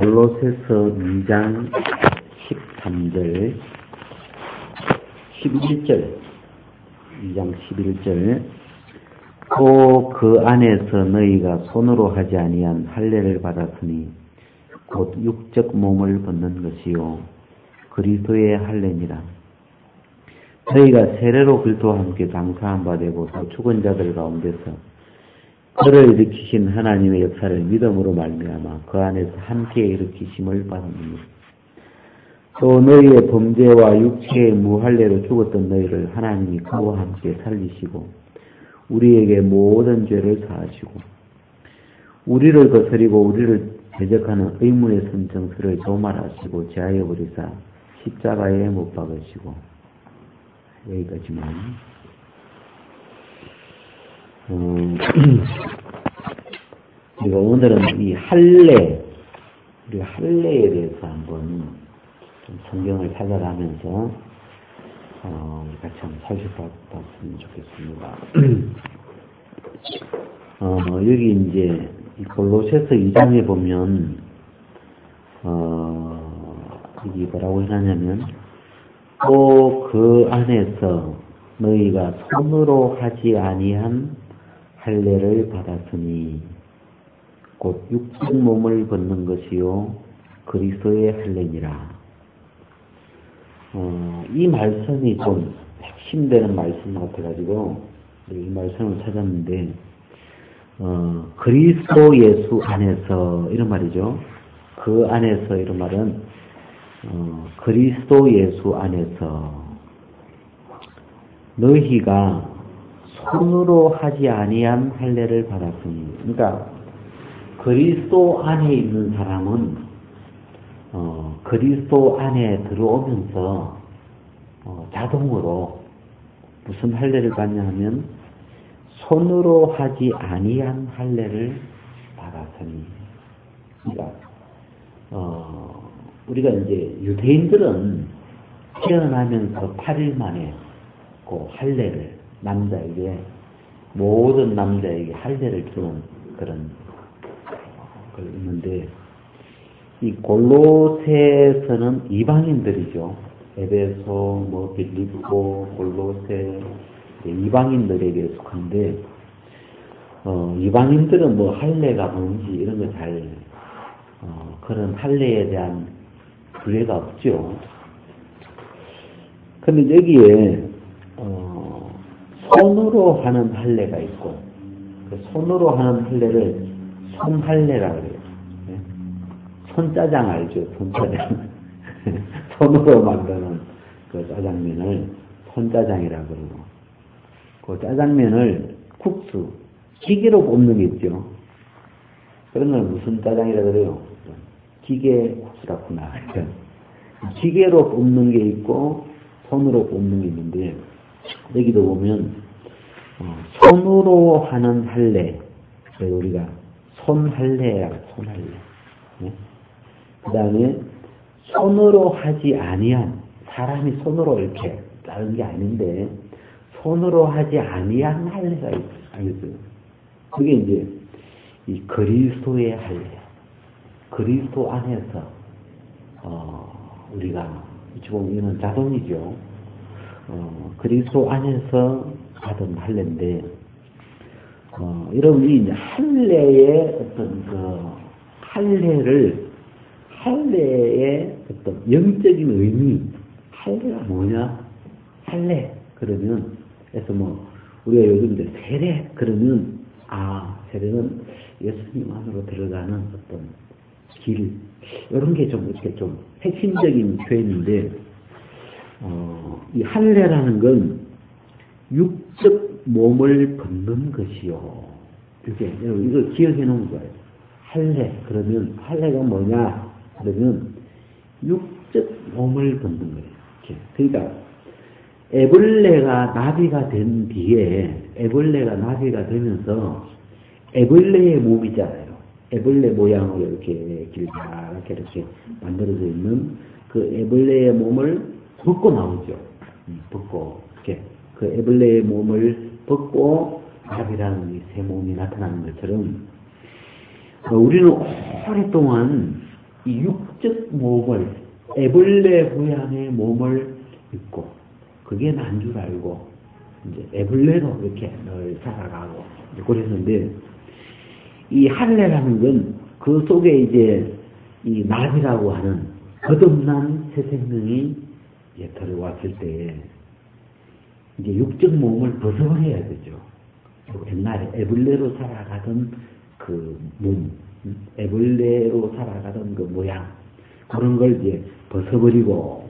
골로새서 2장 13절 11절 2장 11절 또 그 안에서 너희가 손으로 하지 아니한 할례를 받았으니 곧 육적 몸을 벗는 것이요 그리스도의 할례니라. 너희가 세례로 그리스도와 함께 장사한 바 되고 또 죽은 자들 가운데서 그를 일으키신 하나님의 역사를 믿음으로 말미암아 그 안에서 함께 일으키심을 받았느니 또 너희의 범죄와 육체의 무할례로 죽었던 너희를 하나님이 그와 함께 살리시고 우리에게 모든 죄를 사하시고 우리를 거스리고 우리를 대적하는 의문의 선정수를 도말하시고 제하여 버리사 십자가에 못 박으시고 여기까지만. 우리가 오늘은 이 할례, 우리 할례에 대해서 한번 좀 성경을 찾아가면서 같이 한번 살펴봤으면 좋겠습니다. 여기 이제 이 골로새서 2장에 보면 여기 뭐라고 해놨냐면 또 그 안에서 너희가 손으로 하지 아니한 할례를 받았으니 곧 육적 몸을 벗는 것이요 그리스도의 할례니라. 이 말씀이 좀 핵심되는 말씀 같아가지고 이 말씀을 찾았는데 그리스도 예수 안에서 이런 말이죠. 그 안에서 이런 말은 그리스도 예수 안에서 너희가 손으로 하지 아니한 할례를 받았으니, 그러니까 그리스도 안에 있는 사람은 그리스도 안에 들어오면서 자동으로 무슨 할례를 받냐 하면 손으로 하지 아니한 할례를 받았으니. 그러니까 우리가 이제 유대인들은 태어나면서 8일 만에 그 할례를 남자에게 모든 남자에게 할례를 주는 그런 걸 있는데 이 골로새서는 이방인들이죠. 에베소, 빌립보, 골로새 이방인들에게 속한데 이방인들은 할례가 뭔지 이런 거 잘 그런 할례에 대한 분례가 없죠. 근데 여기에 손으로 하는 할례가 있고 그 손으로 하는 할례를 손할례라고 해요. 손짜장 알죠? 손짜장. 손으로 만드는 그 짜장면을 손짜장이라고 그러고 그 짜장면을 국수, 기계로 볶는 게 있죠. 그런 걸 무슨 짜장이라고 그래요? 기계 국수라구나. 기계로 볶는 게 있고 손으로 볶는 게 있는데 여기도 보면 손으로 하는 할례, 그래서 우리가 손할례야, 손할례. 네? 그 다음에 손으로 하지 아니한, 사람이 손으로 이렇게 자른 게 아닌데 손으로 하지 아니한 할례가 있어요. 그게 이제 이 그리스도의 할례, 그리스도 안에서 우리가 지금 이는 자동이죠. 그리스도 안에서 받은 할례인데 여러분이 이제 할례의 어떤 그 할례의 어떤 영적인 의미, 할례가 뭐냐? 할례 그러면 그래서 우리가 요즘 이제 세례 그러면 세례는 예수님 안으로 들어가는 어떤 길 이런 게 좀 이렇게 좀 핵심적인 표현인데 이 할례라는 건 육적 몸을 벗는 것이요. 이걸 기억해 놓은 거예요. 할례 그러면 할례가 뭐냐? 그러면 육적 몸을 벗는 거예요. 그러니까 애벌레가 나비가 된 뒤에 애벌레가 나비가 되면서 애벌레의 몸이잖아요. 애벌레 모양으로 이렇게 길다랗게 이렇게 만들어져 있는 그 애벌레의 몸을 벗고 나오죠. 벗고 이렇게 그 애벌레의 몸을 벗고 나비라는 이 새 몸이 나타나는 것처럼 우리는 오랫동안 이 육적 몸을, 애벌레 모양의 몸을 입고, 그게 난 줄 알고, 이제 애벌레로 이렇게 늘 살아가고, 그랬는데, 이 할례라는 건 그 속에 이제 이 나비라고 하는 거듭난 새 생명이 이제 들어왔을 때, 이제 육적 몸을 벗어버려야 되죠. 옛날에 애벌레로 살아가던 그 몸, 애벌레로 살아가던 그 모양, 그런 걸 이제 벗어버리고,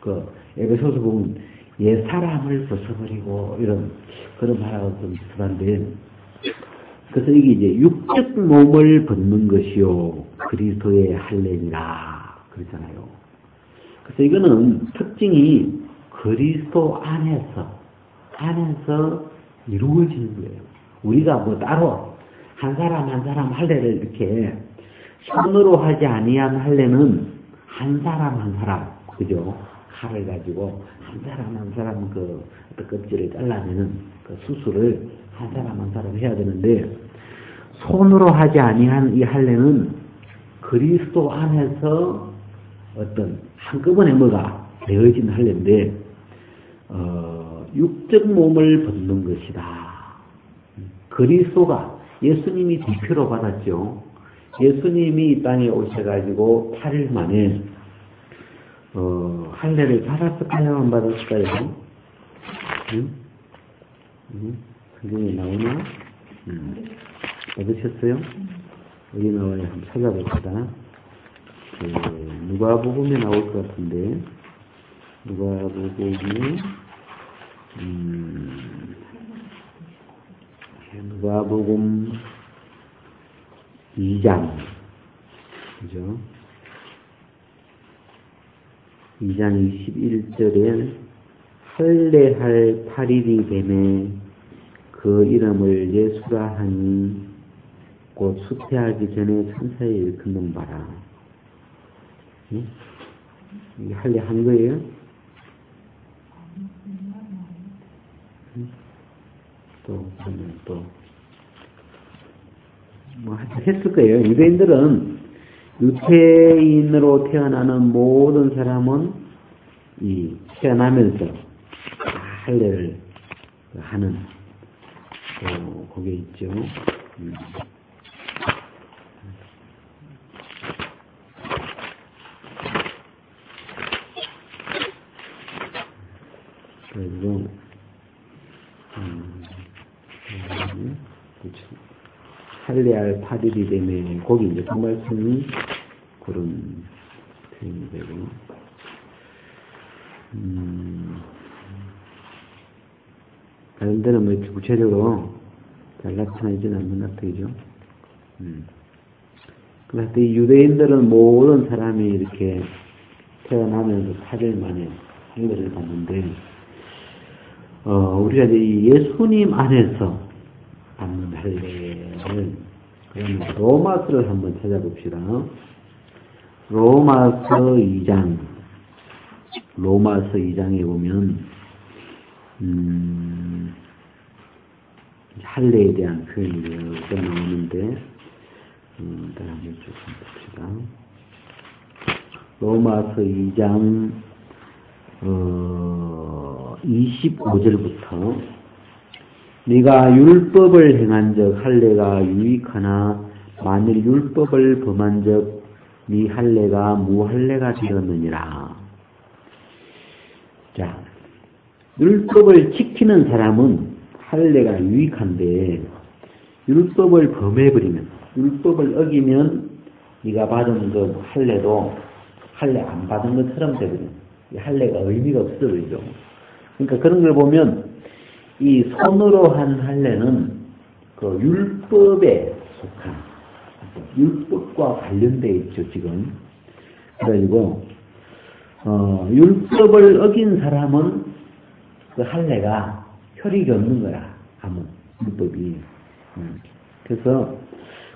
그 에베소서 보면 옛 사람을 벗어버리고 이런 그런 말하고 좀 비슷한데, 그래서 이게 이제 육적 몸을 벗는 것이요 그리스도의 할례니라 그랬잖아요. 그래서 이거는 특징이 그리스도 안에서 이루어지는 거예요. 우리가 뭐 따로 한 사람 한 사람 할례를 이렇게 손으로 하지 아니한 할례는 한 사람 한 사람, 그죠? 칼을 가지고 한 사람 한 사람 그 껍질을 잘라내는 그 수술을 한 사람 한 사람 해야 되는데, 손으로 하지 아니한 이 할례는 그리스도 안에서 어떤 한꺼번에 뭐가 되어진 할례인데, 육적 몸을 벗는 것이다. 그리스도가 예수님이 대표로 받았죠. 예수님이 이 땅에 오셔가지고 8일 만에 할례를 받았을까요? 안 받았을까요? 성경에 나오나? 받으셨어요? 어디 나와요? 한번 찾아봅시다. 누가복음에 나올 것 같은데, 누가복음 2장, 그죠? 2장 21절에 할례할 8일이 되매 그 이름을 예수라 하니 곧 수태하기 전에 천사에 일컫는 바라. 응? 이게 할례한 거예요? 응? 또 뭐 했을 거예요. 유대인들은 유태인으로 태어나는 모든 사람은 이 태어나면서 할례를 하는 그게 있죠. 그리고 할례할 8일이 되면 거기 이제 그 말씀이 그런 표현이 되고, 다른 데는 뭐 이렇게 구체적으로 잘 나타나지는 않는 것 같아요. 그래서 이 유대인들은 모든 사람이 이렇게 태어나면서 8일 만에 할례를 받는데, 우리가 이제 예수님 안에서 받는 할례를, 그러면 로마서를 한번 찾아봅시다. 로마서 2장에 보면 할례에 대한 표현이 여러 나오는데, 일단 한번 쭉 봅시다. 로마서 2장 25절부터 네가 율법을 행한 적 할례가 유익하나 만일 율법을 범한 적 네 할례가 무할례가 되었느니라. 자, 율법을 지키는 사람은 할례가 유익한데, 율법을 범해버리면, 율법을 어기면 네가 받은 그 할례도 할례 안 받은 것처럼 되거든요. 이 할례가 의미가 없어버리죠. 그러니까 그런 걸 보면 이 손으로 한 할례는 그 율법에 속한, 율법과 관련되어 있죠, 지금. 그래가지고 율법을 어긴 사람은 그 할례가 효력이 없는 거야, 아무 율법이. 그래서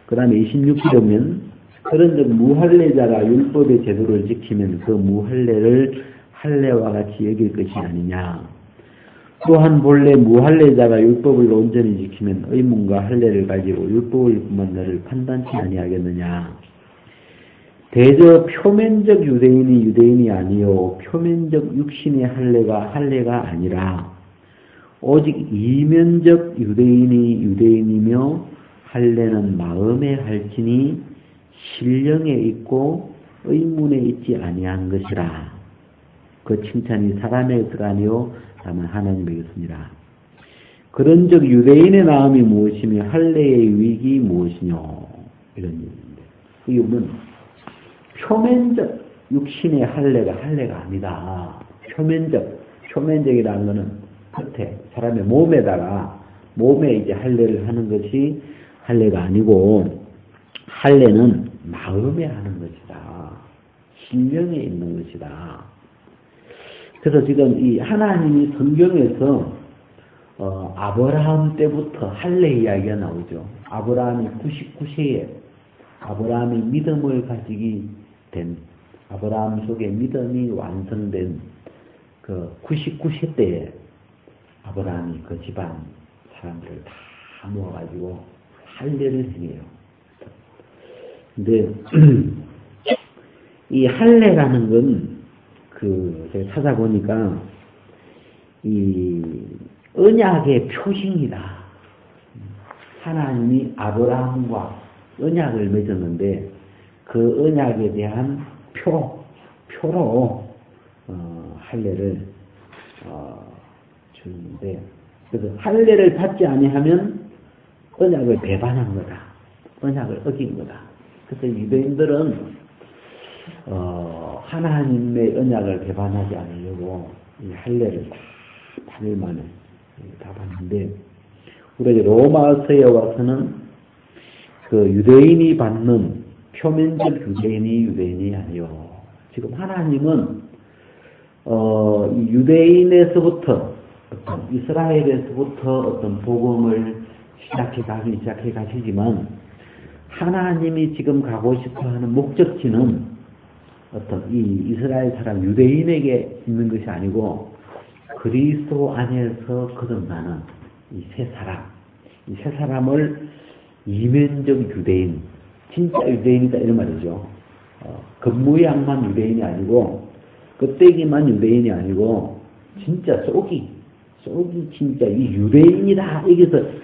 그 다음에 26절에 보면 그런 즉 무할례자가 율법의 제도를 지키면 그 무할례를 할례와 같이 여길 것이 아니냐. 또한 본래 무할례자가 율법을 온전히 지키면 의문과 할례를 가지고 율법을 범한 너를 판단치 아니하겠느냐. 대저 표면적 유대인이 유대인이 아니요 표면적 육신의 할례가 아니라 오직 이면적 유대인이 유대인이며 할례는 마음에 할지니 신령에 있고 의문에 있지 아니한 것이라. 그 칭찬이 사람에게서가 아니요 다만 하나님에게서니라. 그런즉 유대인의 나음이 무엇이며 할례의 유익이 무엇이뇨 이런 얘기인데 그 이유는 표면적 육신의 할례가 아니다. 표면적이라는 것은 겉에 사람의 몸에 이제 할례를 하는 것이 할례가 아니고 할례는 마음에 하는 것이다. 신령에 있는 것이다. 그래서 지금 이 하나님이 성경에서 아브라함 때부터 할례 이야기가 나오죠. 아브라함이 99세에 아브라함이 믿음을 가지기 된 아브라함 속에 믿음이 완성된 그 99세 때에 아브라함이 그 집안 사람들을 다 모아가지고 할례를 행해요. 근데 이 할례라는 건 제가 찾아보니까 이 언약의 표징이다. 하나님이 아브라함과 언약을 맺었는데 그 언약에 대한 표로 할례를 주는데 그래서 할례를 받지 아니하면 언약을 배반한 거다. 언약을 어긴 거다. 그래서 유대인들은 하나님의 언약을 배반하지 않으려고 이 할례를 다 8일 만에 다 받는데 우리가 로마서에 와서는 그 유대인이 받는 표면적 유대인이 아니요. 지금 하나님은 유대인에서부터 이스라엘에서부터 어떤 복음을 시작해 가시지만 하나님이 지금 가고 싶어하는 목적지는 어떤 이 이스라엘 사람 유대인에게 있는 것이 아니고 그리스도 안에서 거듭나는 이 세 사람을 이면적 유대인, 진짜 유대인이다 이런 말이죠. 겉모양만 유대인이 아니고 껍데기만 유대인이 아니고 진짜 속이 진짜 이 유대인이다.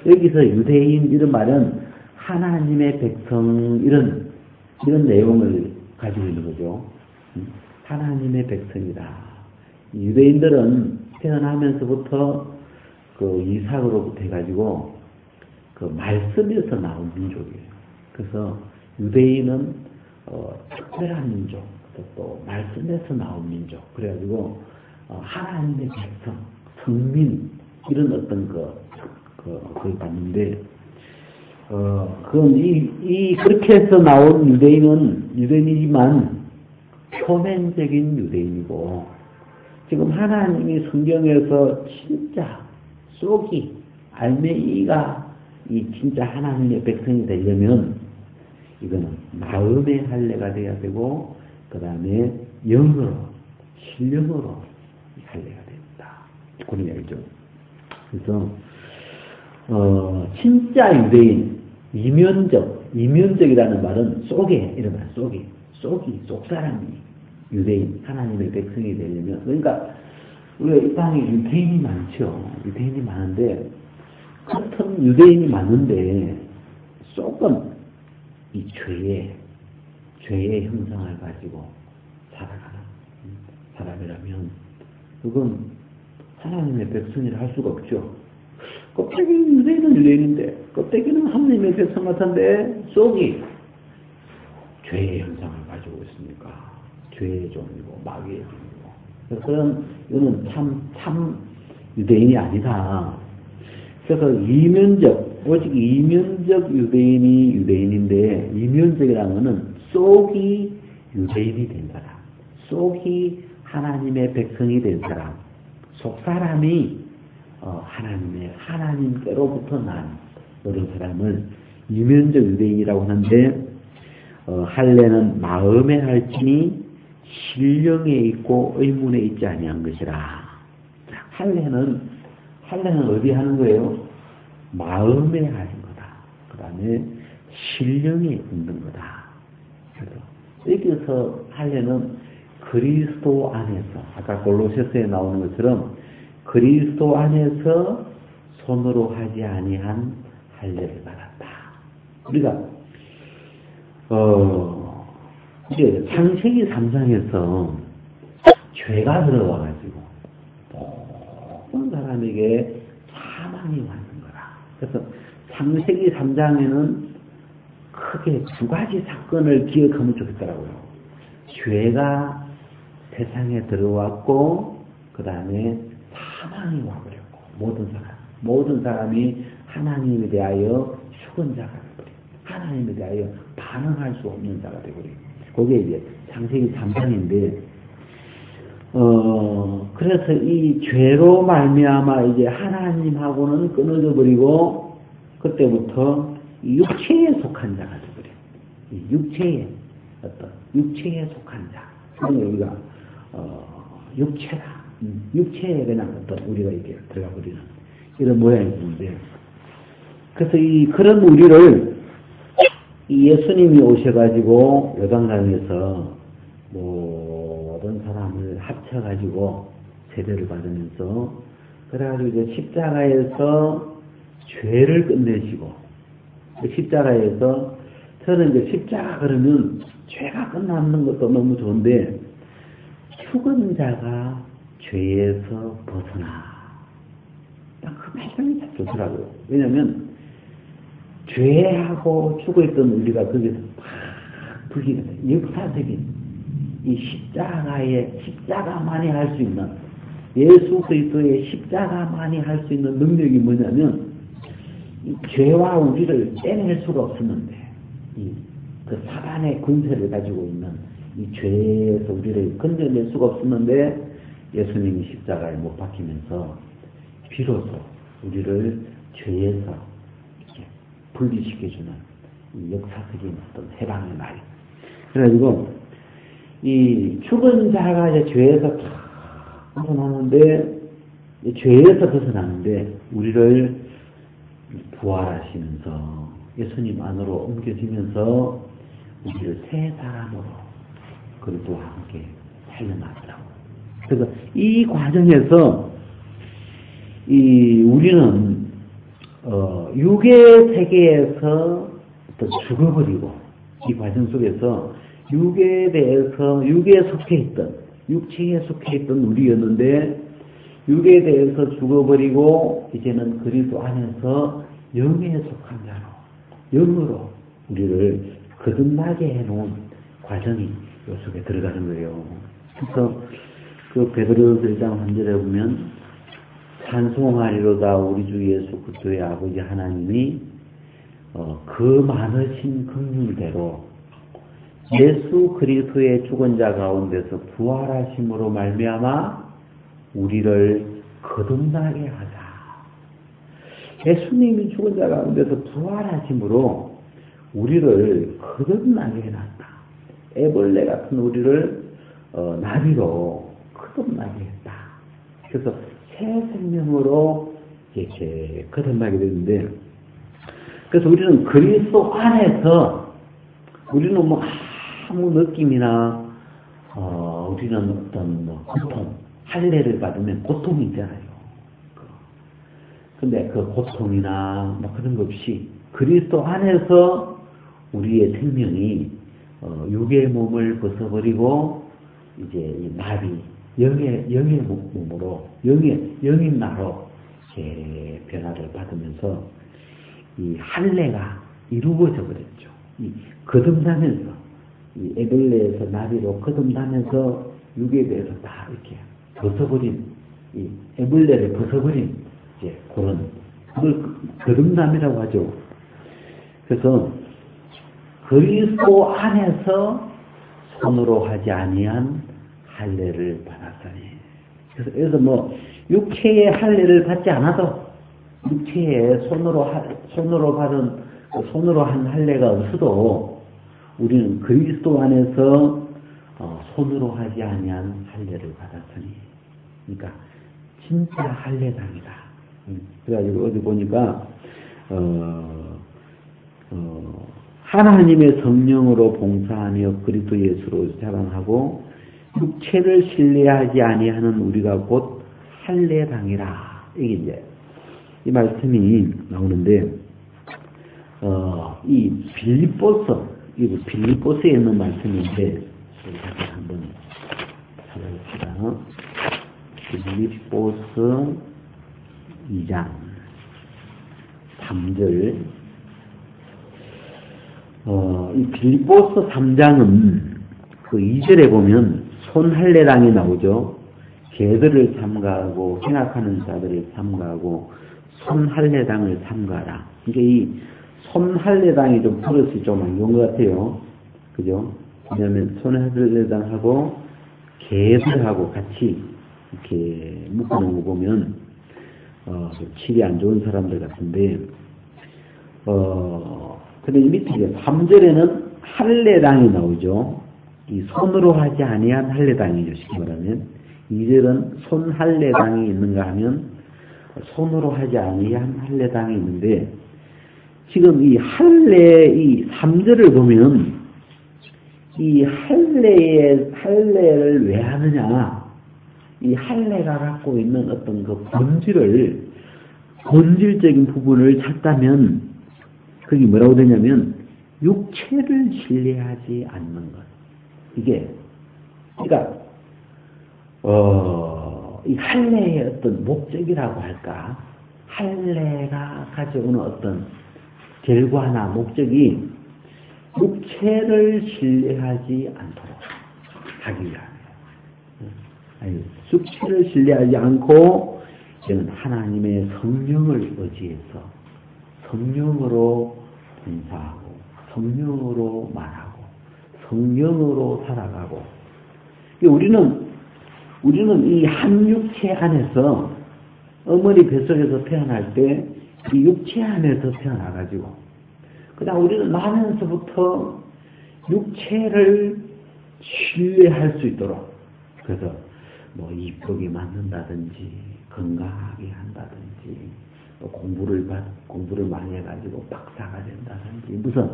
여기서 유대인 이런 말은 하나님의 백성 이런 내용을 가지고 있는 거죠. 하나님의 백성이다. 유대인들은 태어나면서부터 그 이삭으로부터 해가지고 그 말씀에서 나온 민족이에요. 그래서 유대인은 특별한 민족, 또 말씀에서 나온 민족. 그래가지고 하나님의 백성, 성민 이런 어떤 그걸 봤는데 그건 그렇게 해서 나온 유대인이지만 표면적인 유대인이고 지금 하나님이 성경에서 진짜 속이 알맹이가 이 진짜 하나님의 백성이 되려면 이거는 마음의 할례가 돼야 되고 그 다음에 영으로 신령으로 할례가 된다. 그런 이야기죠. 그래서 진짜 유대인 이면적이라는 말은 속에 이런 말 속 사람이 유대인 하나님의 백성이 되려면 그러니까 우리가 이 땅에 유대인이 많죠. 유대인이 많은데 같은 유대인이 많은데 속은 이 죄의 형상을 가지고 살아가는 사람이라면 그건 하나님의 백성이라 할 수가 없죠. 껍데기 유대인은 유대인인데 껍데기는 하나님의 백성 같은데 속이 죄의 형상을 가지고 있으니까 죄의 종이고 마귀의 종이고 그래서 이거는 참 유대인이 아니다. 그래서 오직 이면적 유대인이 유대인인데 이면적이라는 것은 속이 유대인이 된 사람, 속이 하나님의 백성이 된 사람, 속 사람이 하나님께로부터 난 그런 사람을 이면적 유대인이라고 하는데 할례는 마음에 할지니 신령에 있고 의문에 있지 아니한 것이라. 할례는 어디 하는 거예요? 마음에 하는 거다. 그 다음에 신령에 있는 거다. 그래서 여기서 할례는 그리스도 안에서, 아까 골로새서에 나오는 것처럼 그리스도 안에서 손으로 하지 아니한 할례를 받았다. 우리가 이제 창세기 3장에서 죄가 들어와가지고 모든 사람에게 사망이 왔는 거라. 그래서 창세기 3장에는 크게 두 가지 사건을 기억하면 좋겠더라고요. 죄가 세상에 들어왔고, 그 다음에 사망이 와버렸고, 모든 사람이 하나님에 대하여 죽은 자가 되버리고, 하나님에 대하여 반응할 수 없는 자가 되버리고, 그게 이제 창세기 3장인데, 그래서 이 죄로 말미암아 이제 하나님하고는 끊어져 버리고, 그때부터 육체에 속한 자가 되버려. 육체에 속한 자. 그래서 우리가 육체에 그냥 우리가 이게 들어가 버리는 이런 모양이 있는데, 그래서 그런 우리를 예수님이 오셔가지고 요단강에서 모든 사람을 합쳐가지고 세례를 받으면서, 그래가지고 이제 십자가에서 죄를 끝내시고, 십자가에서, 저는 이제 십자가 그러면 죄가 끝나는 것도 너무 좋은데, 죽은 자가 죄에서 벗어나. 딱 그 말씀이 참 좋더라고요. 왜냐면, 죄하고 죽어있던 우리가 거기서 팍 불리게 돼요. 역사적인 이 십자가만이 할 수 있는, 예수 그리스도의 십자가만이 할 수 있는 능력이 뭐냐면, 이 죄와 우리를 떼낼 수가 없었는데, 그 사단의 군세를 가지고 있는 이 죄에서 우리를 건져낼 수가 없었는데, 예수님이 십자가에 못 박히면서 비로소 우리를 죄에서 이렇게 분리시켜주는 이 역사적인 어떤 해방의 날이. 그래가지고 이 죽은 자가 이제 죄에서 벗어나는데, 죄에서 벗어나는데 우리를 부활하시면서 예수님 안으로 옮겨지면서 우리를 새 사람으로 그리스도와 함께 살려놨더라고. 그래서 이 과정에서 우리는 육의 세계에서 또 죽어버리고, 이 과정 속에서 육에 대해서 육에 속해 있던, 육체에 속해 있던 우리였는데, 육에 대해서 죽어버리고 이제는 그리스도 안에서 영에 속한 자로, 영으로 우리를 거듭나게 해놓은 과정이 이 속에 들어가는 거예요. 그래서 그 베드로 1장 3절에 보면, 찬송하리로다 우리 주 예수 그리스도의 아버지 하나님이 그 많으신 긍휼대로 예수 그리스도의 죽은 자 가운데서 부활하심으로 말미암아 우리를 거듭나게 하자. 예수님이 죽은 자 가운데서 부활하심으로 우리를 거듭나게 해놨다. 애벌레 같은 우리를 나비로 거듭나게 했다. 그래서 새 생명으로 이렇게 거듭나게 되는데, 그래서 우리는 그리스도 안에서, 우리는 뭐 아무 느낌이나 우리는 어떤 고통, 할례를 받으면 고통이 있잖아요. 근데 그 고통이나 뭐 그런 것 없이 그리스도 안에서 우리의 생명이 육의 몸을 벗어버리고 이제 이 나비, 영의 몸으로, 영인 나로 이렇게 변화를 받으면서 이 할례가 이루어져 버렸죠. 이 거듭나면서, 이 애벌레에서 나비로 거듭나면서 육에 대해서 다 이렇게 벗어버린, 이 애벌레를 벗어버린 이제 그런, 그걸 거듭남이라고 하죠. 그래서 그리스도 안에서 손으로 하지 아니한 할례를 받았다니. 그래서 여기서 뭐 육체의 할례를 받지 않아도, 육체에 손으로 한 할례가 없어도 우리는 그리스도 안에서 손으로 하지 아니한 할례를 받았으니, 그러니까 진짜 할례당이다. 그래가지고 어디 보니까 하나님의 성령으로 봉사하며 그리스도 예수로 자랑하고 육체를 신뢰하지 아니하는 우리가 곧 할례당이라. 이게 이제 이 말씀이 나오는데 이 빌립보스에 있는 말씀인데 다시 한번 찾아봅시다. 빌립보스 2장 3절. 이 빌립보스 3장은 그 2절에 보면 손할례당이 나오죠. 개들을 삼가하고 생각하는 자들을 삼가하고 손할례당을 삼가라. 그러니까 이 손할례당이 좀 버릇이 좀 안 좋은 것 같아요. 그죠? 왜냐하면 손할례당하고 개들하고 같이 이렇게 묶어놓은 거 보면 질이 안 좋은 사람들 같은데 근데 이 밑에 3절에는 할례당이 나오죠. 이 손으로 하지 아니한 할례당이죠. 쉽게 말하면 2절은 손할례당이 있는가 하면 손으로 하지 아니한 할례당이 있는데 지금 이 이 3절을 보면 이 할례를 왜 하느냐, 이 할례가 갖고 있는 어떤 그 본질적인 부분을 찾다면 그게 뭐라고 되냐면 육체를 신뢰하지 않는 것. 이게 그러니까 이 할례의 어떤 목적이라고 할까? 할례가 가져오는 어떤 결과나 목적이 육체를 신뢰하지 않도록 하기 위함이에요. 육체를 신뢰하지 않고 저는 하나님의 성령을 의지해서 성령으로 봉사하고 성령으로 말하고 성령으로 살아가고. 우리는 이 한 육체 안에서 어머니 뱃속에서 태어날 때 이 육체 안에서 태어나가지고 그냥 우리는 나면서부터 육체를 신뢰할 수 있도록, 그래서 뭐 이쁘게 만든다든지 건강하게 한다든지 또 공부를 많이 해가지고 박사가 된다든지 무슨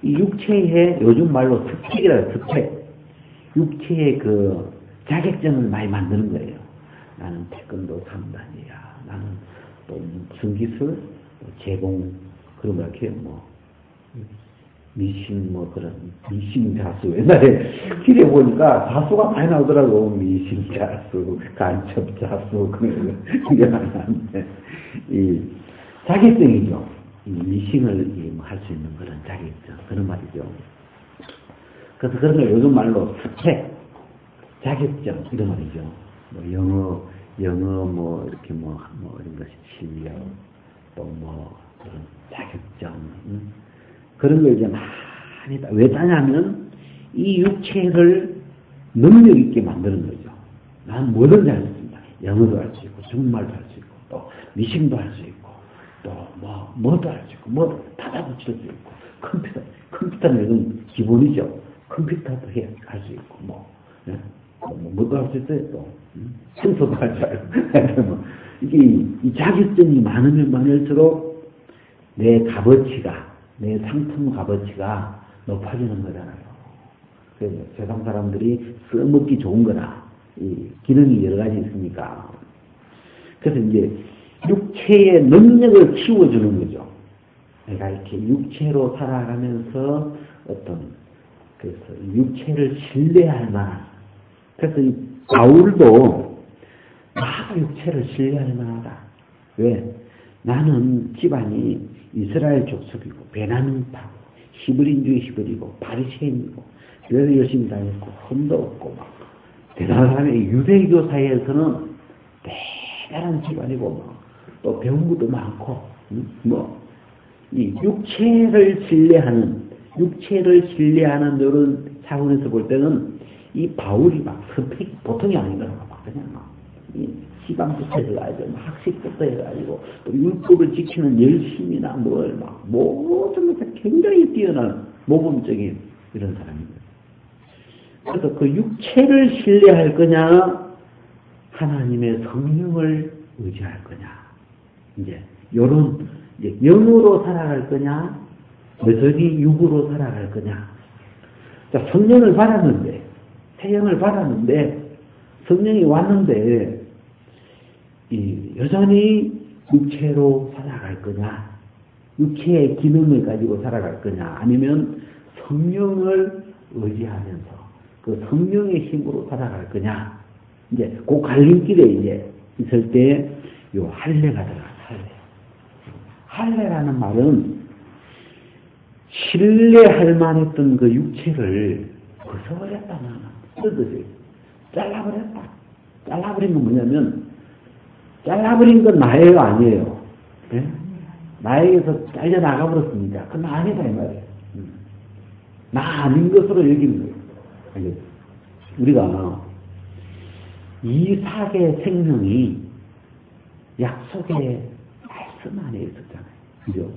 이 육체의 요즘 말로 스펙이라 해요. 스펙. 육체의 그 자격증을 많이 만드는 거예요. 나는 태권도 3단이야. 나는 또 무슨 기술, 제공, 그런 거 이렇게 뭐 미싱 뭐 그런 미싱 자수. 옛날에 길에 보니까 자수가 많이 나오더라고. 미싱 자수, 간첩 자수 그런 거 이게 많이 나는데 이 자격증이죠. 이 미싱을 할 수 있는 그런 자격증, 그런 말이죠. 그래서 그런 걸 요즘 말로 스펙, 자격증 이런 말이죠. 뭐 영어 뭐 이렇게 뭐 이런 것이 실력, 또 뭐 그런 자격증, 그런 걸 이제 많이 왜 따냐면 이 육체를 능력 있게 만드는 거죠. 난 뭐든지 할 수 있다. 영어도 할 수 있고, 중국말도 할 수 있고, 또 미싱도 할 수 있고, 또 뭐도 할 수 있고, 뭐도 다 붙일 수 있고, 컴퓨터는 요즘 기본이죠. 컴퓨터도 할 수 있고, 뭐도 할 수 있어요. 또 청소도 할 줄 알고. 이게 이 자격증이 많으면 많을수록 내 값어치가, 내 상품 값어치가 높아지는 거잖아요. 그래서 세상 사람들이 써먹기 좋은 거나 이 기능이 여러 가지 있으니까. 그래서 이제 육체의 능력을 키워주는 거죠. 내가 이렇게 육체로 살아가면서 그래서 육체를 신뢰할 만한. 그래서 이 바울도 나가 육체를 신뢰할 만하다. 왜? 나는 집안이 이스라엘 족속이고 베냐민파고 히브리인중에 히브리고 바리새인이고 그래서 열심히 다녔고 흠도 없고 막 대단한 사람이 유대교 사이에서는 대단한 집안이고 또 배운 것도 많고 이 육체를 신뢰하는 이런 차원에서 볼 때는 이 바울이 막 스펙이 보통이 아니더라고. 막 그냥 이 시방부터 해가지고 학식부터 해가지고 또 율법을 지키는 열심이나 모든 것에 굉장히 뛰어난 모범적인 이런 사람입니다. 그래서 그 육체를 신뢰할 거냐, 하나님의 성령을 의지할 거냐, 이제 영으로 살아갈 거냐, 여전히 육으로 살아갈 거냐. 자, 성령을 받았는데, 태영을 받았는데, 성령이 왔는데, 여전히 육체로 살아갈 거냐, 육체의 기능을 가지고 살아갈 거냐, 아니면 성령을 의지하면서 그 성령의 힘으로 살아갈 거냐, 이제 그 갈림길에 이제 있을 때 요 할례가 들어가요. 할례라는 말은 신뢰할 만했던 그 육체를 벗어버렸다는 뜻이에요. 잘라버렸다. 잘라버린 건 뭐냐면, 잘라버린 건 나예요, 아니에요? 네? 나에게서 잘려나가버렸습니다. 그건 아니다, 이 말이에요. 나 아닌 것으로 여기는 거예요. 알겠죠? 우리가 이삭의 생명이 약속의 말씀 안에 있었잖아요. 그죠?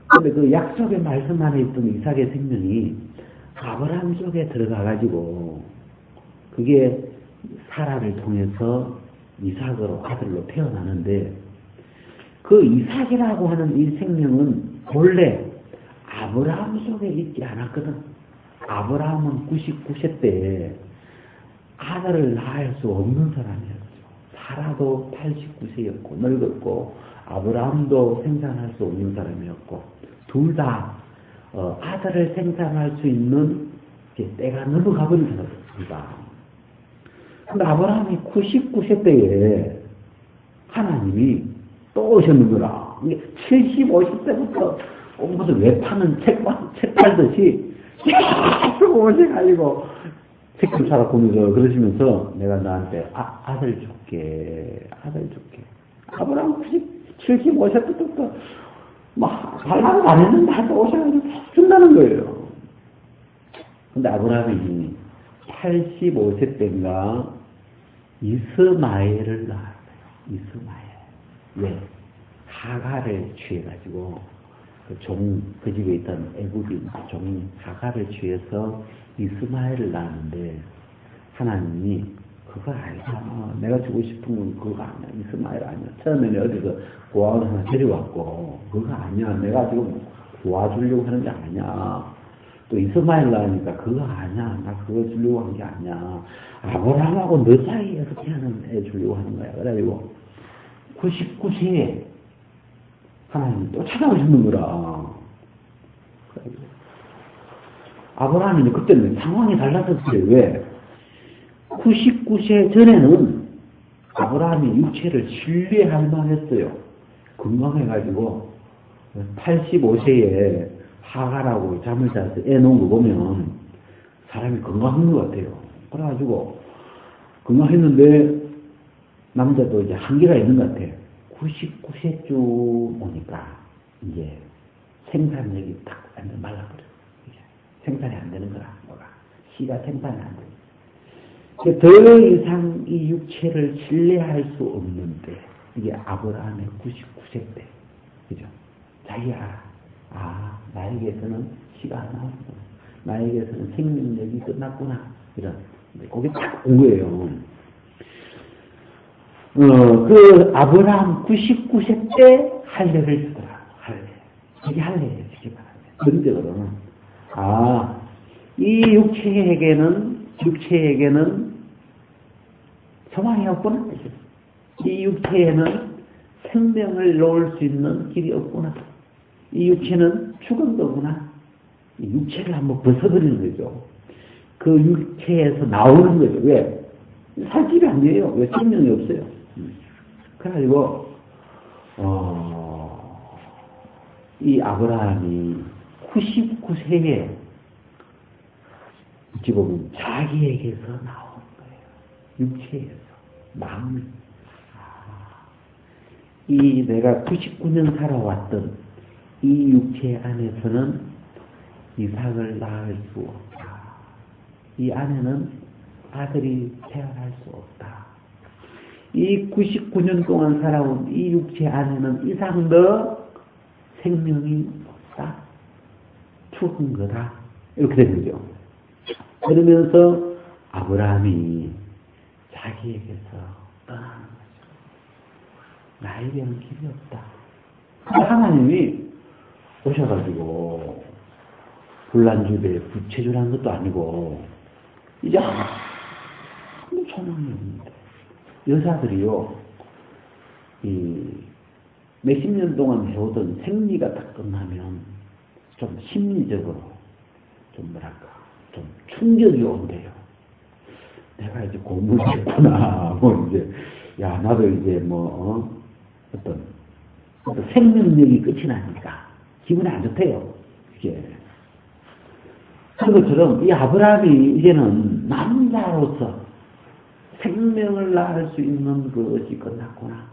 근데 그 약속의 말씀 안에 있던 이삭의 생명이 아브라함 속에 들어가가지고, 그게 사라를 통해서 이삭으로 아들로 태어나는데, 그 이삭이라고 하는 이 생명은 본래 아브라함 속에 있지 않았거든. 아브라함은 99세 때 아들을 낳을 수 없는 사람이었죠. 사라도 89세였고 늙었고 아브라함도 생산할 수 없는 사람이었고, 둘 다 아들을 생산할 수 있는 때가 넘어가 버린 사람이었습니다. 근데 아브라함이 99세 때에 하나님이 또 오셨는 거라. 70, 50세부터 무슨 외파는 책 팔듯이 계속 오셔가지고 책을 사다 보면서 그러시면서, 내가 너한테 아들 줄게. 아브라함 75세 때부터 막 발랄도 안 했는데 한테 오셔가지고 준다는 거예요. 근데 아브라함이 85세 때인가 이스마엘을 낳았어요. 이스마엘. 왜? 하가를 취해가지고 그 집에 있던 애굽인 종 하가를 취해서 이스마엘을 낳았는데, 하나님이 그거 아니다. 내가 주고 싶은 건 그거 아니야. 이스마엘 아니야. 처음에는 어디서 구하러 하나 데려왔고, 그거 아니야. 내가 지금 도와주려고 하는 게 아니야. 또 이스마엘 낳으니까 그거 아니야. 나 그거 주려고 한 게 아니야. 아브라함하고 너 사이에서 태어난 애 주려고 하는 거야. 그래가지고 99세에 하나님이 또 찾아오시는 거라. 아브라함이 그때는 상황이 달라졌어요. 왜? 99세 전에는 아브라함이 육체를 신뢰할 만했어요. 건강해가지고 85세에 하가라고 잠을 자서 애 놓은 거 보면 사람이 건강한 것 같아요. 그래가지고 건강했는데 남자도 이제 한계가 있는 것 같아요. 99세쯤 오니까 이제 생산력이 딱 완전 말라버려요. 생산이 안 되는 거라, 뭐가. 씨가 생산이 안 돼. 더 이상 이 육체를 신뢰할 수 없는데, 이게 아브라함의 99세 때, 그죠? 자기야, 나에게서는 씨가 안 나왔구나. 나에게서는 생명력이 끝났구나. 이런. 그게 딱 온 거예요. 그 아브라함 99세 때 할례를 주더라. 할례. 이게 할례예요. 이게 말하면. 근데로는 이 육체에게는 소망이 없구나. 이 육체에는 생명을 놓을 수 있는 길이 없구나. 이 육체는 죽은 거구나. 이 육체를 한번 벗어버리는 거죠. 그 육체에서 나오는 거죠. 왜? 살 길이 안 돼요. 왜? 생명이 없어요. 그래가지고 이 아브라함이 99세에 지금 자기에게서 나온 거예요. 육체에서. 마음을. 이 내가 99년 살아왔던 이 육체 안에서는 이삭을 낳을 수 없다. 이 안에는 아들이 태어날 수 없다. 이 99년 동안 살아온 이 육체 안에는 이삭도 생명이 없다. 죽은 거다. 이렇게 된 거죠. 그러면서 아브라함이 자기에게서 떠나는 거죠. 나에게는 길이 없다. 하나님이 오셔가지고 불난집에 부채질한 것도 아니고 이제 아무 소망이 없는데 여자들이요 이 몇십 년 동안 해오던 생리가 딱 끝나면 좀 심리적으로 좀 뭐랄까 좀 충격이 온대요. 내가 이제 고문했구나. 뭐 이제 야 나도 이제 뭐 어떤 생명력이 끝이 나니까 기분이 안 좋대요. 이게 그런 것처럼 이 아브라함이 이제는 남자로서 생명을 낳을 수 있는 것이 끝났구나.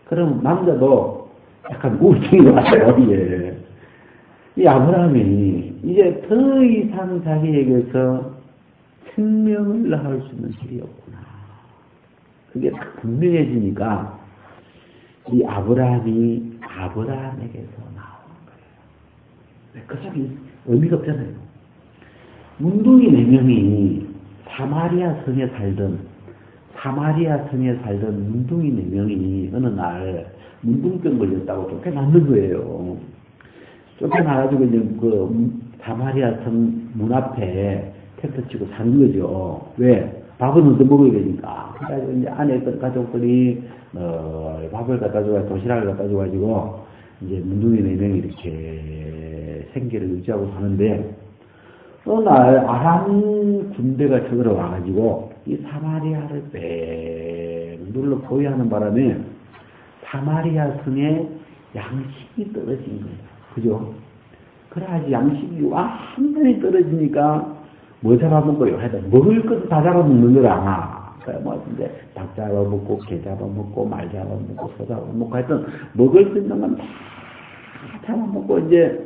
그럼 남자도 약간 우울증이 왔어요. 예. 이 아브라함이 이제 더 이상 자기에게서 생명을 낳을 수 있는 길이 없구나. 그게 딱 분명해지니까 이 아브라함이 아브라함에게서 나온 거예요. 그 속에 의미가 없잖아요. 문둥이 4명이 사마리아 성에 살던 문둥이 4명이 어느 날 문둥병 걸렸다고 쫓겨났는 거예요. 쫓겨나가지고 이제 그 사마리아 성 문 앞에 텐트 치고 사는 거죠. 왜? 밥은 얻어 먹어야 되니까. 그래가지고 이제 안에 있던 가족들이 밥을 갖다 줘가지고 도시락을 갖다 줘가지고 이제 문둥이 4명이 이렇게 생계를 유지하고 사는데 어느 날 아람 군대가 쳐들어 와가지고 이 사마리아를 뺑 눌러 포위하는 바람에 사마리아 성에 양식이 떨어진 거예요. 그죠? 그래야지 양식이 완전히 떨어지니까 뭐 잡아먹어요? 하여튼 먹을 것도 다 잡아먹는 거라. 그래 뭐 이제 닭 잡아먹고 개 잡아먹고 말 잡아먹고 소 잡아먹고 하여튼 먹을 수 있는 건 다 잡아먹고 이제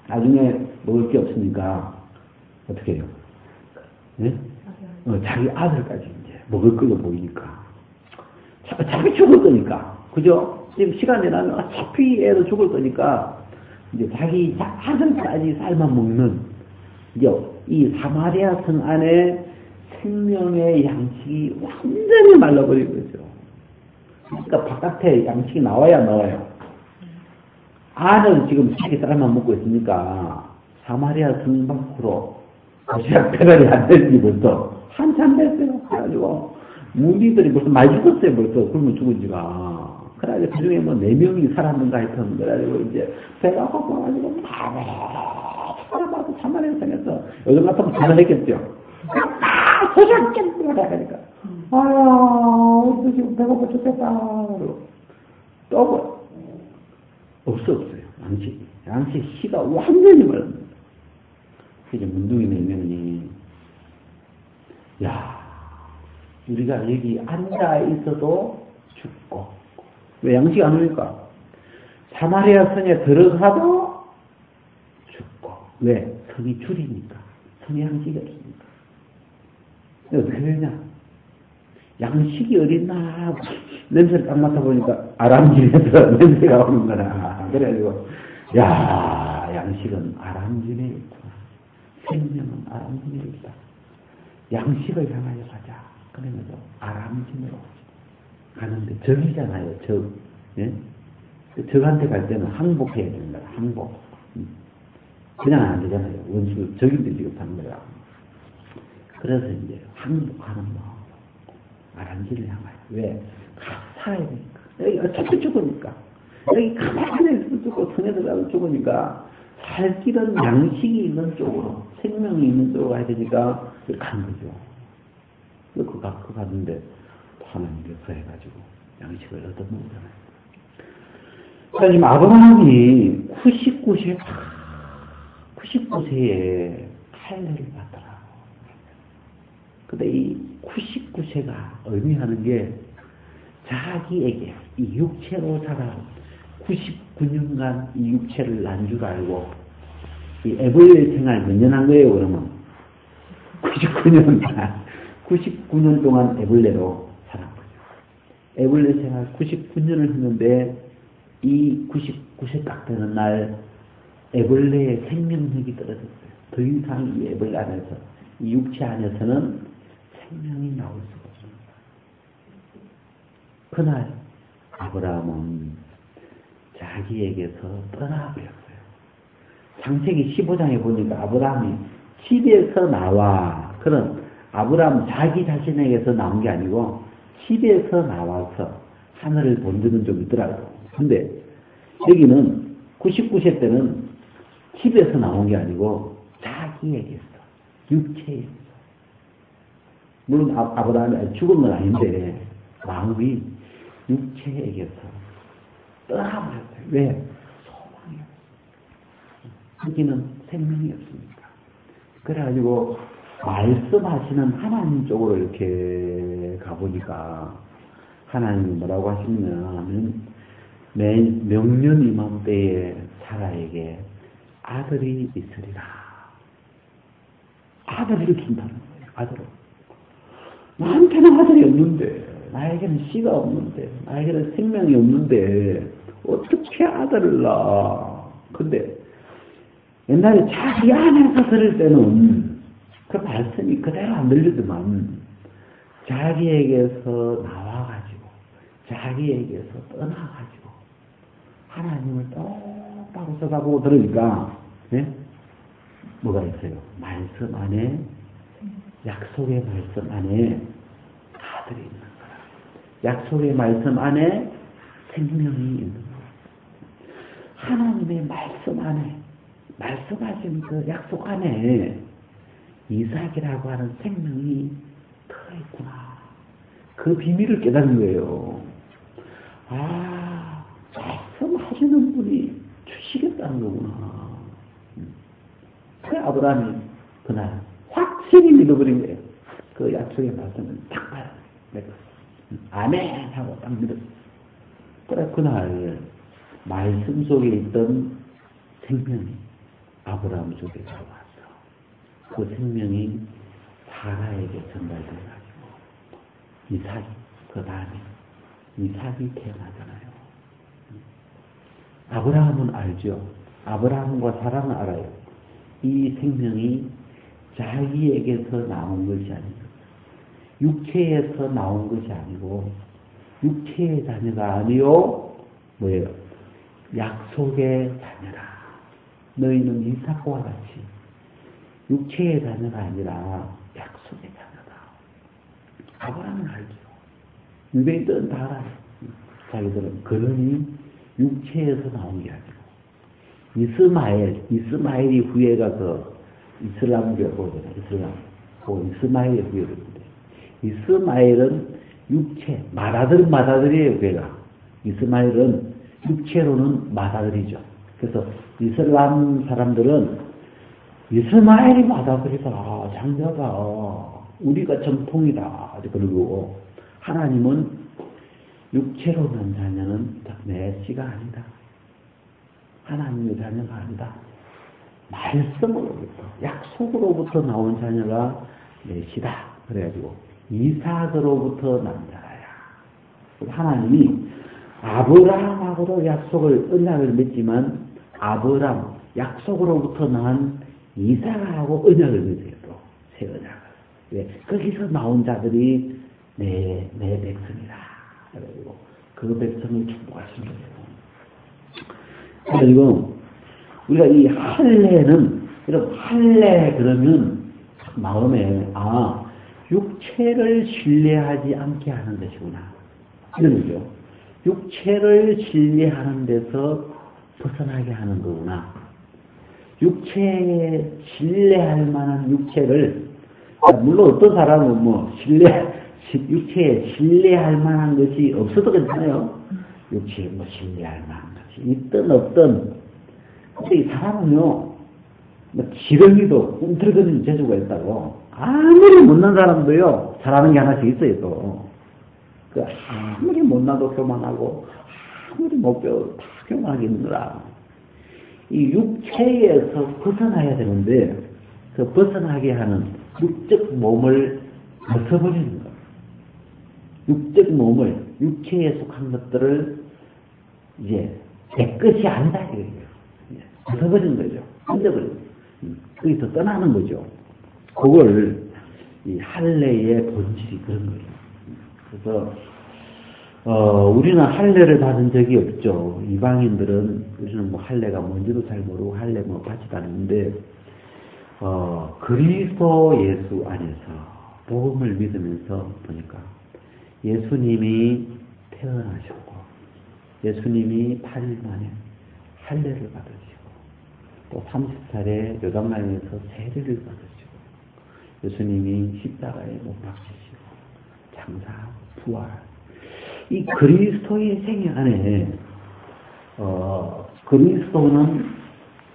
나중에 먹을 게 없으니까 어떻게 해요? 네? 자기 아들까지 이제 먹을 거가 보이니까 자기 죽을 거니까 그죠? 지금 시간이 나면 어차피 애도 죽을 거니까 이제 자기 아들까지 삶아 먹는 이제 이 사마리아 성 안에 생명의 양식이 완전히 말라버린 거죠. 그러니까 바깥에 양식이 나와요? 안은 지금 자기 삶아 먹고 있으니까 사마리아 성 밖으로 도시락 배달이 안 되지 벌써 한참 됐어요. 그래가지고 무리들이 벌써 많이 죽었어요. 벌써 굶어 죽은 지가. 그래가지고 그 중에 뭐 4명이 살았는가 하여튼 그래가지고 이제 배가 고파가지고 살아봐도 사마리아 성에서 요즘 같으면 잘했겠죠. 도시락 깼어 그러니까 아유 지금 배고파 죽겠다. 또 없어요. 양식 씨가 완전히 말합니다. 이제 문둥이 4명이 야 우리가 여기 앉아 있어도 죽고 왜 양식 안 오니까 사마리아 성에 들어가도 죽고 왜 성이 줄이니까 성에 양식이 없으니까 어떻게 되냐 양식이 어딨나 냄새를 딱 맡아보니까 아람진에서 냄새가 오는 거라. 그래가지고 야 양식은 아람진에 있구나. 생명은 아람진에 있다. 양식을 향하여 가자. 그러면서 아람진으로 가는데 적이잖아요. 적. 예? 적한테 갈 때는 항복해야 됩니다. 항복. 그냥 안 되잖아요. 원수 적인데 지금 하는 거야. 그래서 이제 항복하는 거. 아람진을 향하여. 왜? 살아야 되니까. 여기 어차피 죽으니까. 여기 가만히 있으면 죽고 성에 들어가면 죽으니까 살 길은 양식이 있는 쪽으로 생명이 있는 쪽으로 가야 되니까 이렇게 가는 거죠. 그 갔는데 하나님께서 해가지고 양식을 얻어먹잖아요. 그러니까 지금 아브라함이 99세에 할례를 받더라. 근데 이 99세가 의미하는 게 자기에게 이 육체로 살아 99년간 이 육체를 난 줄 알고 이 에벌레 생활 몇 년 한 거예요 그러면? 99년 동안 에벌레로 살은 거죠. 에벌레 생활 99년을 했는데 이 99세 딱 되는 날 에벌레의 생명력이 떨어졌어요. 더 이상 이 에벌레 안에서 이 육체 안에서는 생명이 나올 수가 없습니다. 그날 아브라함은 자기에게서 떠나버렸어요. 창세기 15장에 보니까 아브라함이 집에서 나와. 그런 아브라함 자기 자신에게서 나온 게 아니고 집에서 나와서 하늘을 본 적은 좀 있더라고요. 근데 여기는 99세 때는 집에서 나온 게 아니고 자기에게서, 육체에서. 물론 아브라함이 죽은 건 아닌데 마음이 육체에게서 떠나버렸어요. 왜? 소망이 없어요. 여기는 생명이 없으니까. 그래가지고 말씀하시는 하나님 쪽으로 이렇게 가보니까 하나님이 뭐라고 하시냐면 명년 이맘때에 사라에게 아들이 있으리라. 아들을 준다는 거예요. 아들을. 나한테는 아들이 없는데, 나에게는 씨가 없는데, 나에게는 생명이 없는데 어떻게 아들을 낳아? 근데 옛날에 자기 안에서 들을 때는 그 말씀이 그대로 안 들리더만 자기에게서 나와가지고 자기에게서 떠나가지고 하나님을 똑바로 쳐다보고 들으니까 뭐가 있어요? 말씀 안에, 약속의 말씀 안에 아들이 있는 거라. 약속의 말씀 안에 생명이 있는 거라. 하나님의 말씀 안에, 말씀하신 그 약속 안에 이삭이라고 하는 생명이 들어있구나. 그 비밀을 깨닫는 거예요. 아, 말씀하시는 분이 주시겠다는 거구나. 그 아브라함이 그날 확실히 믿어버린 거예요. 그 약속의 말씀을 딱 봐요. 아멘! 하고 딱 믿었어요. 그래, 그날 말씀 속에 있던 생명이 아브라함 속에 들어왔어. 그 생명이 사라에게 전달돼가지고 이삭이, 그 다음에 이삭이 태어나잖아요. 아브라함은 알죠. 아브라함과 사라는 알아요. 이 생명이 자기에게서 나온 것이 아니고 육체에서 나온 것이 아니고 육체의 자녀가 아니요 뭐예요? 약속의 자녀라. 너희는 이삭과 같이 육체의 자녀가 아니라 약속의 자녀다. 아브라함은 알죠. 유대인들은 다 알아요. 자기들은 그러니 육체에서 나온 게 아니고 이스마엘이 후에 가서 이슬람교거든요. 이스마엘의 후예인데 이스마엘은 육체, 맏아들이에요. 걔가. 이스마엘은 육체로는 맏아들이죠. 그래서 이슬람 사람들은 이스마엘이 맏아들이다. 장자다. 우리가 정통이다. 그러고 하나님은 육체로 난 자녀는 내 씨가 아니다. 하나님의 자녀가 아니다. 말씀으로부터, 약속으로부터 나온 자녀가 내 씨다. 그래가지고 이삭으로부터 난 자라야. 하나님이 아브라함하고도 약속을, 언약을 맺지만 아브라함, 약속으로부터 난 이삭하고 언약을 맺어요. 또 새 언약을. 왜? 거기서 나온 자들이 내 백성이다. 그래가지고 그 백성을 축복하신 거예요. 그래가지고 우리가 이 할례는, 여러분 할례 그러면 마음에 육체를 신뢰하지 않게 하는 것이구나. 이런 거죠. 육체를 신뢰하는 데서 벗어나게 하는 거구나. 육체에 신뢰할 만한 육체를, 물론 어떤 사람은 육체에 신뢰할 만한 것이 없어도 괜찮아요. 육체에 신뢰할 만한 것이 있든 없든. 근데 이 사람은요, 지렁이도 꿈틀거리는 재주가 있다고. 아무리 못난 사람도요, 잘하는 게 하나씩 있어요, 또. 아무리 못나도 교만하고, 아무리 못 배워도 다 교만하게 있느라. 이 육체에서 벗어나야 되는데, 그 벗어나게 하는 육적 몸을 벗어버리는 거예요. 육적 몸을, 육체에 속한 것들을 이제 깨끗이 안다, 이거예요. 벗어버리는 거죠. 던져버리는 거죠. 거기서 떠나는 거죠. 그걸 이 할례의 본질이 그런 거예요. 그래서 우리는 할례를 받은 적이 없죠. 이방인들은, 우리는 뭐 할례가 뭔지도 잘 모르고 할례 뭐 받지도 않는데, 그리스도 예수 안에서 복음을 믿으면서 보니까 예수님이 태어나셨고, 예수님이 8일 만에 할례를 받으시고, 또 30살에 요단강에서 세례를 받으시고, 예수님이 십자가에 못 박히시고, 장사하고 부활, 이 그리스도의 생애 안에 그리스도는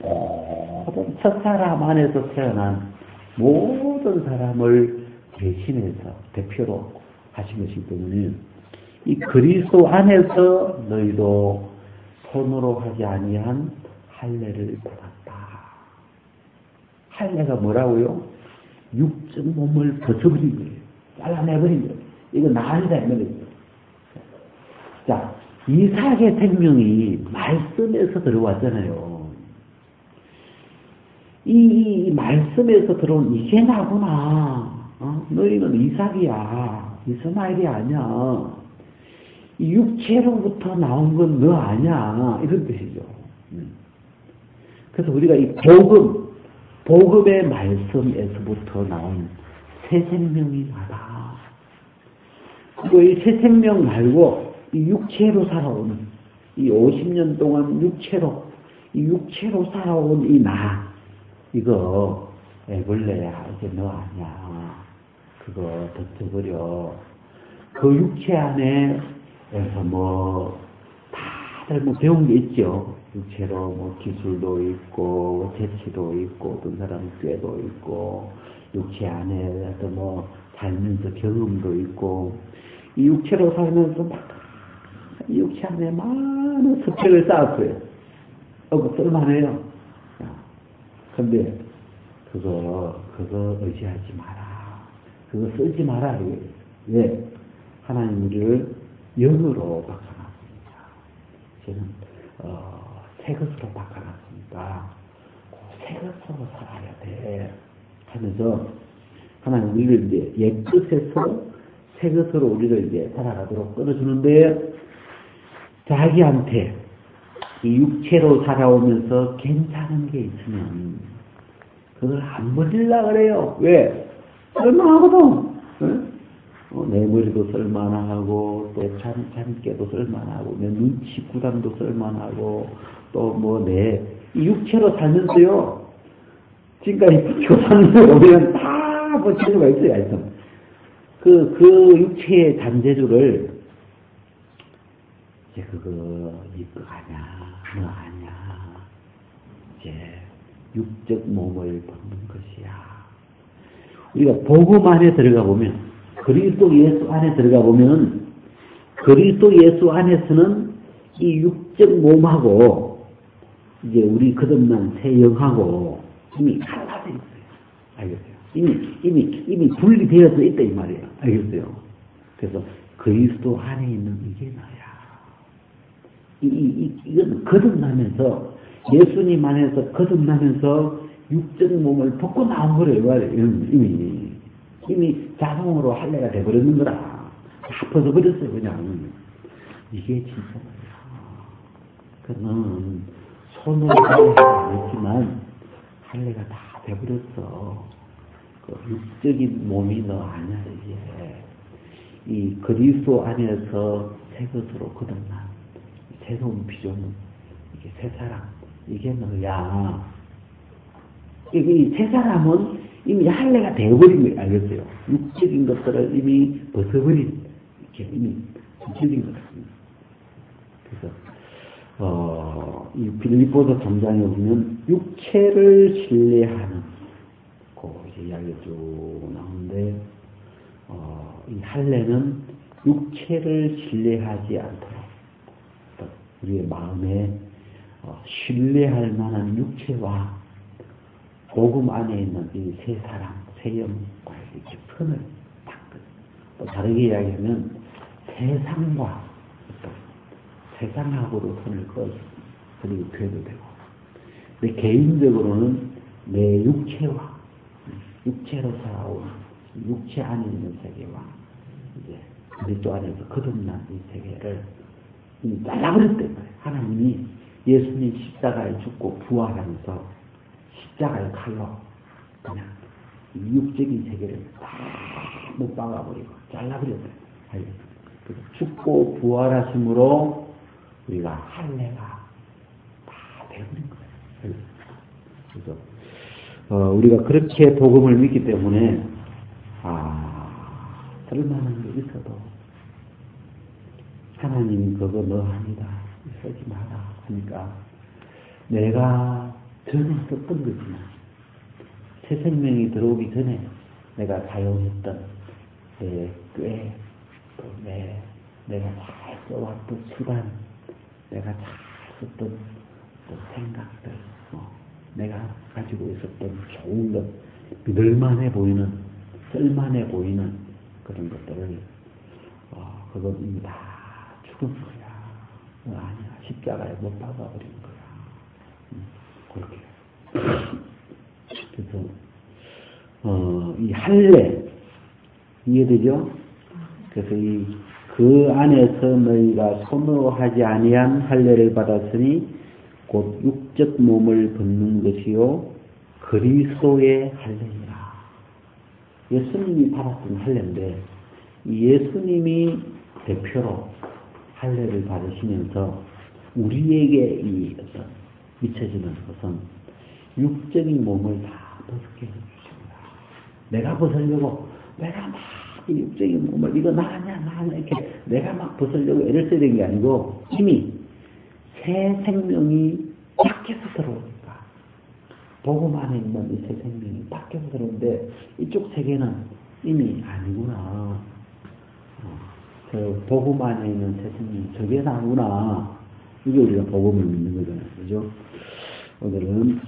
모든 첫사람 안에서 태어난 모든 사람을 대신해서 대표로 하신 것이기 때문에 이 그리스도 안에서 너희도 손으로 하지 아니한 할례를 받았다. 할례가 뭐라고요? 육적 몸을 벗어버린 거예요. 잘라내버린 거예요. 이거 나 아니다 이 말이에요. 자, 이삭의 생명이 말씀에서 들어왔잖아요. 이 말씀에서 들어온 이게 나구나. 너희는 이삭이야. 이스마엘이 아니야. 이 육체로부터 나온 건 너 아니야. 이런 뜻이죠. 그래서 우리가 이 복음의 말씀에서부터 나온 새 생명이 나다. 그리고 이 새 생명 말고 이 육체로 살아오는, 이 50년 동안 육체로 살아온 이 나, 이거 애벌레야, 이제 너 아니야. 그거 덮쳐버려. 그 육체 안에서 뭐 다들 뭐 배운 게 있죠. 육체로 뭐 기술도 있고 재치도 있고 어떤 사람은 꾀도 있고 육체 안에 어떤 뭐 살면서 경험도 있고 이 육체로 살면서 막 이 육체 안에 많은 스펙을 쌓았어요. 그거 쓸만해요. 근데 그거 의지하지 마라. 그거 쓰지 마라. 왜? 하나님 우리를 영으로 바꿔놨습니다. 저는 새 것으로 바꿔놨으니까 새 것으로 살아야 돼. 하면서 하나님 우리를 이제 옛것에서 새 것으로 우리를 이제 살아가도록 끌어주는데 자기한테 이 육체로 살아오면서 괜찮은 게 있으면 그걸 안 버리려고 그래요. 왜? 쓸만하거든. 내 머리도 쓸만하고 또 잠깨도 쓸만하고 내 눈치 구담도 쓸만하고 또 뭐 내 이 육체로 살면서요. 지금까지 붙이고 사는 거 보면 다 뭐 재주가 있어요. 하여튼. 그 육체의 잔재주를 이제 그거 이거 아냐 너 아냐 이제 육적 몸을 벗는 것이야. 우리가 복음 안에 들어가 보면 그리스도 예수 안에 들어가 보면 그리스도 예수 안에서는 이 육적 몸하고 이제 우리 거듭난 새 영하고 이미 갈라져 있어요. 알겠어요? 이미 분리되어져 있다 이 말이에요. 알겠어요? 그래서 그리스도 안에 있는 이게 나야. 이건 거듭나면서 예수님 안에서 거듭나면서 육적 몸을 벗고 나온 거래요. 이미 자동으로 할례가 돼버렸는 거라. 다 벗어버렸어요. 그냥 이게 진짜 말이야. 그는 손으로 할례가 있지만 할례가 다 돼버렸어. 그 육적인 몸이 너 아니야. 이제 이 그리스도 안에서 새 것으로 거듭난 새로운 피조물, 이게 새 사람, 이게 너야. 이 새 사람은 이미 할례가 되어버린 거예요. 알겠어요? 육적인 것들을 이미 벗어버린, 이렇게 이미 육적인 것입니다. 그래서, 이 빌립보서 3장에 보면, 육체를 신뢰하는, 그 이제 이야기가 쭉 나오는데, 이 할례는 육체를 신뢰하지 않도록, 우리의 마음에 신뢰할 만한 육체와 복음 안에 있는 이 새 사람, 새 영과 이렇게 선을 닦은. 또 다르게 이야기하면 세상과 또 세상하고도 선을 그어서 그리고 돼도 되고. 근데 개인적으로는 내 육체와 육체로 살아온 육체 안에 있는 세계와 이제 그리스도 안에서 거듭난 이 세계를 잘라버렸단 말이에요. 하나님이 예수님 십자가에 죽고 부활하면서 십자가의 칼로 그냥 육적인 세계를 다 못 박아버리고 잘라버렸다. 죽고 부활하심으로 우리가 할례가 다 되어버린 거예요. 그래서 우리가 그렇게 복음을 믿기 때문에 쓸만한 게 있어도 하나님이 그거 너 아니다 쓰지 마라 하니까 내가 전에 썼던 거지만 새 생명이 들어오기 전에 내가 사용했던 내 꾀, 또 내가 잘 써왔던 수단, 내가 잘 썼던 또 생각들, 내가 가지고 있었던 좋은 것, 믿을만해 보이는, 쓸만해 보이는 그런 것들을 그건 이미 다 죽은 거야. 아니야. 십자가에 못 박아버린 거야. 그렇게. 그래서 이 할례 이해되죠? 그래서 그 안에서 너희가 손으로 하지 아니한 할례를 받았으니 곧 육적 몸을 벗는 것이요 그리스도의 할례니라. 예수님이 받았던 할례인데 예수님이 대표로 할례를 받으시면서 우리에게 이 어떤 미쳐지는 것은 육적인 몸을 다 벗게 해주십니다. 내가 벗으려고 내가 막 육적인 몸을 이거 나냐 이렇게 내가 막 벗으려고 애를 써야 되는 게 아니고 이미 새 생명이 밖에서 들어오니까 복음 안에 있는 이 새 생명이 밖에서 들어오는데 이쪽 세계는 이미 아니구나. 그 복음 안에 있는 새 생명이 저게 나구나. 이게 우리가 복음을 믿는 거잖아요. 그죠? 오늘은 우리